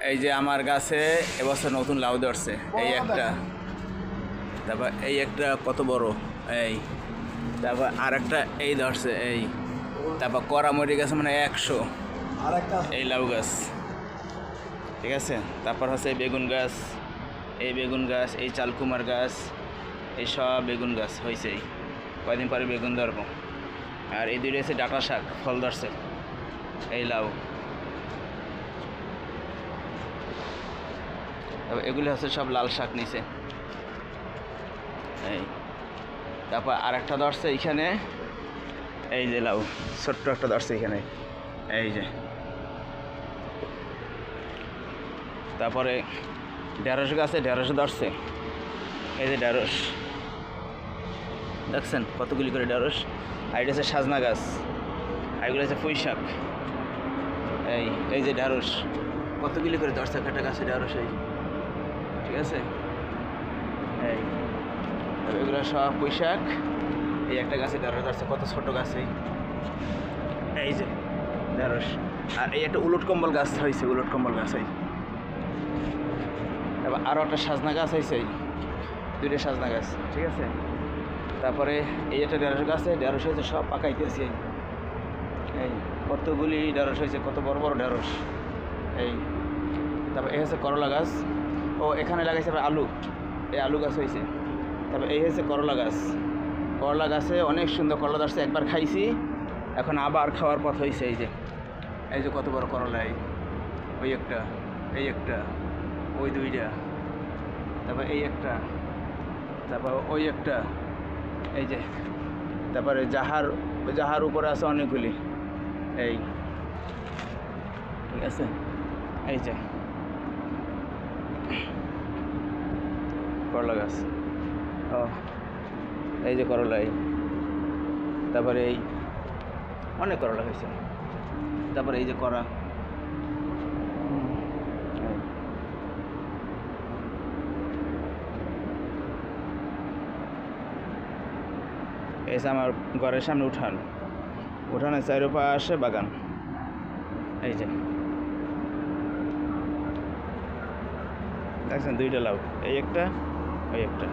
এই যে আমার গাছে এবছর নতুন লাউ ধরছে, এই একটা, তারপর এই একটা কত বড়, এই তারপর আর একটা এই ধরছে, এই তারপর করামরি গাছ মানে 100, এই লাউ গাছ, ঠিক আছে। তারপর হচ্ছে এই বেগুন গাছ, এই বেগুন গাছ, এই চালকুমার গাছ, এই সব বেগুন গাছ হয়েছে, কয়দিন পরে বেগুন ধরবো। আর এই দুইটা হচ্ছে ডাঁটা শাক, ফল ধরছে, এই লাউ। তারপর এগুলি হচ্ছে সব লাল শাক নিচে, এই তারপর আর একটা ধরছে এইখানে, এই যে লাউ ছোট্ট একটা ধরছে এখানে, এই যে। তারপরে ঢেঁড়স গাছে ঢেঁড়স ধরছে, এই যে ঢেঁড়স দেখছেন কতগুলি করে ঢেঁড়স। আর এটা হচ্ছে সাজনা গাছ, আর এগুলো হচ্ছে পুঁই শাক, এই যে ঢেঁড়স কতগুলি করে ধরছে একটা গাছে ঢেঁড়স, এই ঠিক আছে। এই এগুলো সব পুঁই শাক, এই একটা গাছে ঢেঁড়স ধরছে, কত ছোট গাছ, এই যে ঢেঁড়স। আর এই একটা উলট কম্বল গাছ হয়েছে, উলট কম্বল গাছ, এই তারপর আরও একটা সাজনা গাছ হয়েছে, দুইটা সাজনা গাছ, ঠিক আছে। তারপরে এই একটা ঢেঁড়স গাছ, ঢেঁড়স হয়েছে সব পাকাইতেছি, এই কতগুলি ঢেঁড়স হয়েছে, কত বড় বড় ঢেঁড়স, এই। তারপর এই হচ্ছে করলা গাছ, ও এখানে লাগাইছে আলু, এই আলু গাছ হয়েছে। তারপর এই হচ্ছে করলা গাছ, করলা গাছে অনেক সুন্দর করলা ধরছে, একবার খাইছি, এখন আবার খাওয়ার পথ হয়েছে, এই যে কত বড় করলা, ওই একটা, এই একটা, ওই দুইটা, তারপর এই একটা, তারপর ওই একটা, এই যে। তারপরে জাহার উপরে আছে অনেকগুলি, এই ঠিক আছে, এই যে করলা গাছ, ও এই যে করলা, এই তারপরে এই অনেক করলা হয়েছে। তারপরে এই যে করা, এই যে আমার ঘরের সামনে উঠানের চারপাশে বাগান, এই যে দেখছেন দুইটা লাউ, এই একটা, ওই একটা।